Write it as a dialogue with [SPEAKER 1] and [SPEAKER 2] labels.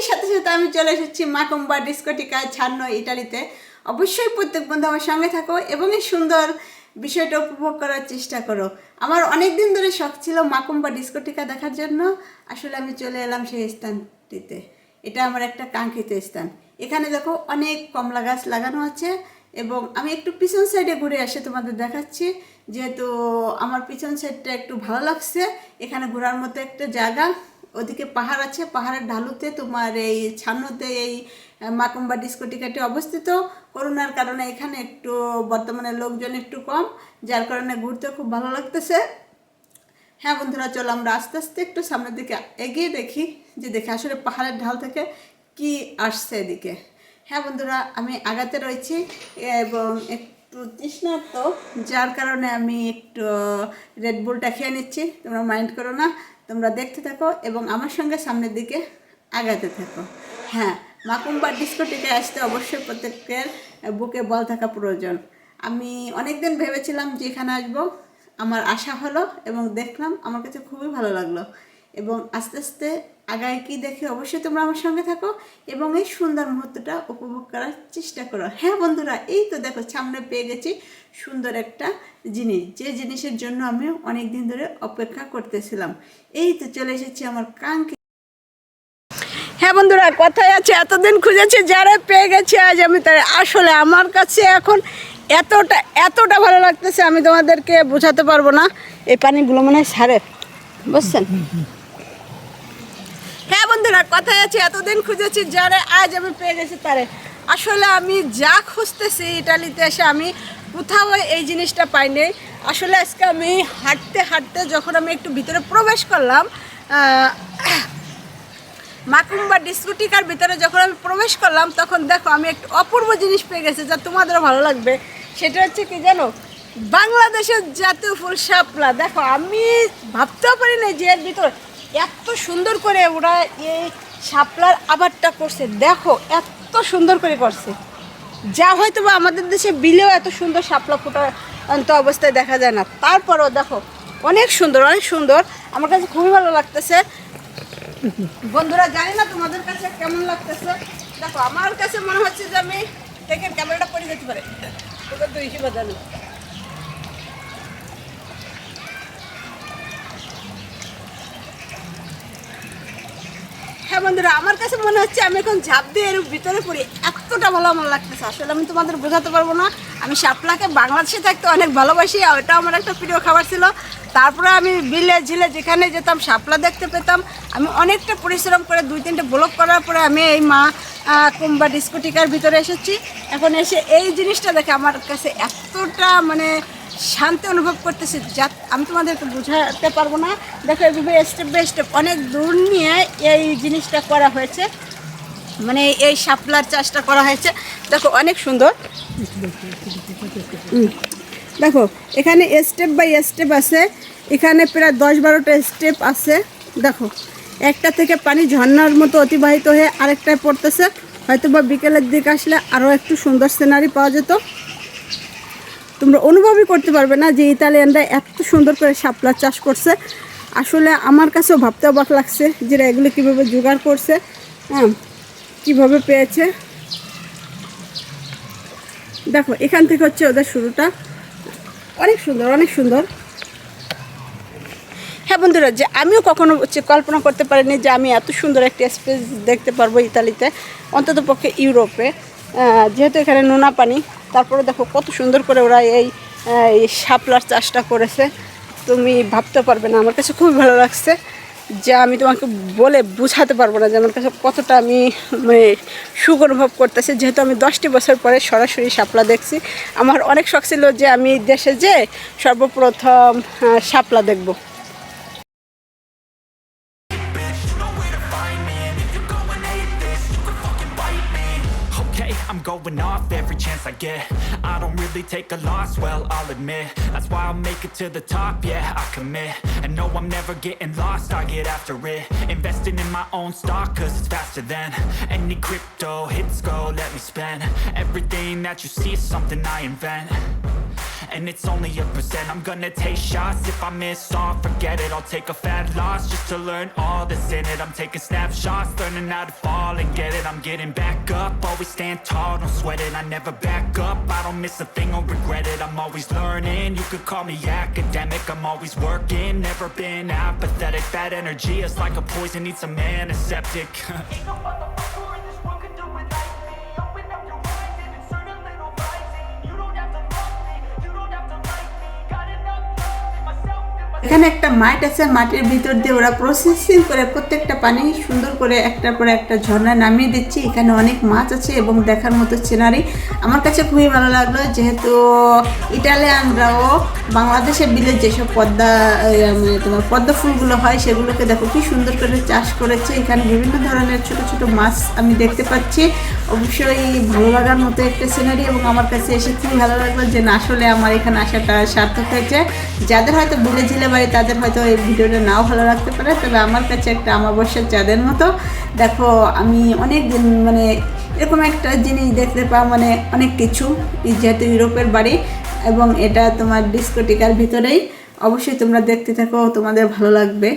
[SPEAKER 1] সাথে সাথে আমি চলে এসেছি মাকুম্বা ডিস্কোটিকা ছান্ন ইটালিতে। অবশ্যই প্রত্যেক বন্ধু আমার সঙ্গে থাকো এবং এই সুন্দর বিষয়টা উপভোগ করার চেষ্টা করো। আমার অনেক দিন ধরে শখ ছিল মাকুম্বা ডিস্কোটিকা দেখার জন্য। আসলে আমি চলে এলাম সেই স্থানটিতে। এটা আমার একটা কাঙ্ক্ষিত স্থান। এখানে দেখো অনেক কমলা গাছ লাগানো আছে এবং আমি একটু পিছন সাইডে ঘুরে আসে তোমাদের দেখাচ্ছি, যেহেতু আমার পিছন সাইডটা একটু ভালো লাগছে। এখানে ঘোরার মতো একটা জায়গা, ওদিকে পাহাড় আছে, পাহাড়ের ঢালুতে তোমার এই ছান্নতে এই মাকুম্বা ডিস্কোটিকাটি অবস্থিত। করোনার কারণে এখানে একটু বর্তমানে লোকজন একটু কম, যার কারণে ঘুরতে খুব ভালো লাগতেছে। হ্যাঁ বন্ধুরা, চলো আমরা আস্তে আস্তে একটু সামনের দিকে এগিয়ে দেখি যে দেখে আসলে পাহাড়ের ঢাল থেকে কি আসছে এদিকে। হ্যাঁ বন্ধুরা, আমি আগাতে রয়েছি এবং একটু তৃষ্ণার্ত, যার কারণে আমি একটু রেড বুলটা খেয়ে নিচ্ছি। তোমরা মাইন্ড করো না, তোমরা দেখতে থাকো এবং আমার সঙ্গে সামনের দিকে আগাতে থাকো। হ্যাঁ, মাকুম্বা ডিস্কোটিকায় আসতে অবশ্যই প্রত্যেকের বুকে বল থাকা প্রয়োজন। আমি অনেক দিন ভেবেছিলাম যে এখানে আসবো, আমার আশা হলো এবং দেখলাম, আমার কাছে খুবই ভালো লাগলো। এবং আস্তে আস্তে আগায় কি দেখে অবশ্যই তোমরা আমার সঙ্গে থাকো এবং এই সুন্দর মুহূর্তটা উপভোগ করার চেষ্টা করো। হ্যাঁ বন্ধুরা, এই তো দেখো সামনে পেয়ে গেছি সুন্দর একটা জিনিস, যে জিনিসের জন্য আমি অনেক দিন ধরে অপেক্ষা করতেছিলাম। এই তো চলে এসেছি আমার কাঙ্ক্ষিত। হ্যাঁ বন্ধুরা, কথাই আছে এতদিন খুঁজেছি, যারা পেয়ে গেছি আজ আমি তাই। আসলে আমার কাছে এখন এতটা ভালো লাগতেছে, আমি তোমাদেরকে বোঝাতে পারবো না। এই পানিগুলো মনে হয় সারে, বুঝছেন? হ্যাঁ বন্ধুরা, কথাই আছে এতদিন খুঁজেছি, যারা আজ আমি পেয়ে গেছি তারে। আসলে আমি যা খুঁজতেছি ইটালিতে এসে আমি কোথাও এই জিনিসটা পাইনি। আসলে আজকে আমি হাঁটতে হাঁটতে যখন আমি একটু ভিতরে প্রবেশ করলাম, মাকুম্বা ডিস্কোটিকার ভিতরে যখন আমি প্রবেশ করলাম, তখন দেখো আমি একটু অপূর্ব জিনিস পেয়ে গেছি, যা তোমাদেরও ভালো লাগবে। সেটা হচ্ছে কি জানো, বাংলাদেশের জাতীয় ফুল শাপলা। দেখো আমি ভাবতেও পারি না যে এর ভিতর এত সুন্দর করে ওরা এই শাপলার আবারটা করছে। দেখো এত সুন্দর করে করছে, যা হয়তো বা আমাদের দেশে বিলেও এত সুন্দর শাপলা ফুটান্ত অবস্থায় দেখা যায় না। তারপরেও দেখো অনেক সুন্দর, অনেক সুন্দর। আমার কাছে খুবই ভালো লাগতেছে। বন্ধুরা, জানি না তোমাদের কাছে কেমন লাগতেছে। দেখো আমার কাছে মনে হচ্ছে যে আমি দেখেন ক্যামেরাটা পড়ে যেতে পারে, ওদের তো হিসেবে জানি। হ্যাঁ বন্ধুরা, আমার কাছে মনে হচ্ছে আমি এখন ঝাঁপ দিয়ে এর ভিতরে পড়ি, এতটা ভালো আমার লাগতেছে। আসলে আমি তোমাদের বোঝাতে পারবো না। আমি শাপলাকে বাংলাদেশে থাকতে অনেক ভালোবাসি, ওটা আমার একটা প্রিয় খাবার ছিল। তারপরে আমি বিলে ঝিলে যেখানে যেতাম শাপলা দেখতে পেতাম। আমি অনেকটা পরিশ্রম করে 2-3টে ব্লগ করার পরে আমি এই মাকুম্বা ডিস্কোটিকার ভিতরে এসেছি। এখন এসে এই জিনিসটা দেখে আমার কাছে এতটা মানে শান্তি অনুভব করতেছি, যা আমি তোমাদেরকে বোঝাতে পারবো না। দেখো এভাবে স্টেপ বাই স্টেপ অনেক দূর নিয়ে এই জিনিসটা করা হয়েছে, মানে এই শাপলার চাষটা করা হয়েছে। দেখো অনেক সুন্দর। দেখো এখানে স্টেপ বাই স্টেপ আছে, এখানে প্রায় 10-12টা স্টেপ আছে। দেখো একটা থেকে পানি ঝর্ণার মতো অতিবাহিত হয়ে আরেকটায় পড়তেছে। হয়তো বা বিকেলের দিকে আসলে আরও একটু সুন্দর সিনারি পাওয়া যেত। তোমরা অনুভবই করতে পারবে না যে ইতালিয়ানরা এত সুন্দর করে শাপলা চাষ করছে। আসলে আমার কাছেও ভাবতে অবাক লাগছে যে এগুলো কীভাবে জোগাড় করছে, হ্যাঁ কীভাবে পেয়েছে। দেখো এখান থেকে হচ্ছে ওদের শুরুটা, অনেক সুন্দর, অনেক সুন্দর। হ্যাঁ বন্ধুরা, যে আমিও কখনো কল্পনা করতে পারিনি যে আমি এত সুন্দর একটা স্পেস দেখতে পারবো ইতালিতে, অন্তত পক্ষে ইউরোপে, যেহেতু এখানে নোনা পানি। তারপরে দেখো কত সুন্দর করে ওরা এই শাপলার চাষটা করেছে, তুমি ভাবতে পারবে না। আমার কাছে খুবই ভালো লাগছে, যা আমি তোমাকে বলে বোঝাতে পারবো না যে আমার কাছে কতটা আমি মানে সুখ অনুভব করতেছি, যেহেতু আমি 10টি বছর পরে সরাসরি শাপলা দেখছি। আমার অনেক শখ ছিল যে আমি দেশে যে সর্বপ্রথম শাপলা দেখব।
[SPEAKER 2] I'm going off every chance I get. I don't really take a loss, well, I'll admit. That's why I'll make it to the top, yeah, I commit. And no, I'm never getting lost, I get after it. Investing in my own stock, cause it's faster than any crypto hits go, let me spend. Everything that you see is something I invent. And it's only a percent. I'm gonna take shots. If I miss all, forget it. I'll take a fat loss just to learn all that's in it. I'm taking snapshots, learning how to fall all and get it. I'm getting back up, always stand tall, don't sweat it. I never back up, I don't miss a thing or regret it. I'm always learning, you could call me academic. I'm always working, never been apathetic. Bad energy is like a poison, needs some antiseptic. Ain't no motherfucker in this world could do it like me. Open up your eyes and insert a little rising. You don't have to love me, you don't have to like me. Got enough love in myself and my
[SPEAKER 1] এখানে একটা মাঠ আছে, মাটির ভিতর দিয়ে ওরা processing করে প্রত্যেকটা পানি সুন্দর করে একটার পর একটা ঝর্ণায় নামিয়ে দিচ্ছে। এখানে অনেক মাছ আছে এবং দেখার মতো সিনারি। আমার কাছে খুবই ভালো লাগলো, যেহেতু ইটালিয়ানরাও বাংলাদেশের বিলে যেসব পদ্মা মানে তোমার পদ্ম ফুলগুলো হয় সেগুলোকে দেখো কি সুন্দর করে চাষ করেছে। এখানে বিভিন্ন ধরনের ছোট ছোট মাছ আমি দেখতে পাচ্ছি। অবশ্যই ভালো লাগার মতো একটা সিনারি এবং আমার কাছে এসে খুবই ভালো লাগলো যে না আসলে আমার এখানে আসাটা সার্থক হয়েছে। যাদের হয়তো বিলে ঝিলে বাড়ি তাদের হয়তো এই ভিডিওটা নাও ভালো লাগতে পারে, তবে আমার কাছে একটা অমাবস্যার চাঁদের মতো। দেখো আমি অনেক দিন মানে এরকম একটা জিনিস দেখতে পাওয়া মানে অনেক কিছু, যেহেতু ইউরোপের বাড়ি এবং এটা তোমার ডিস্কোটিকার ভিতরেই। অবশ্যই তোমরা দেখতে থাকো, তোমাদের ভালো লাগবে।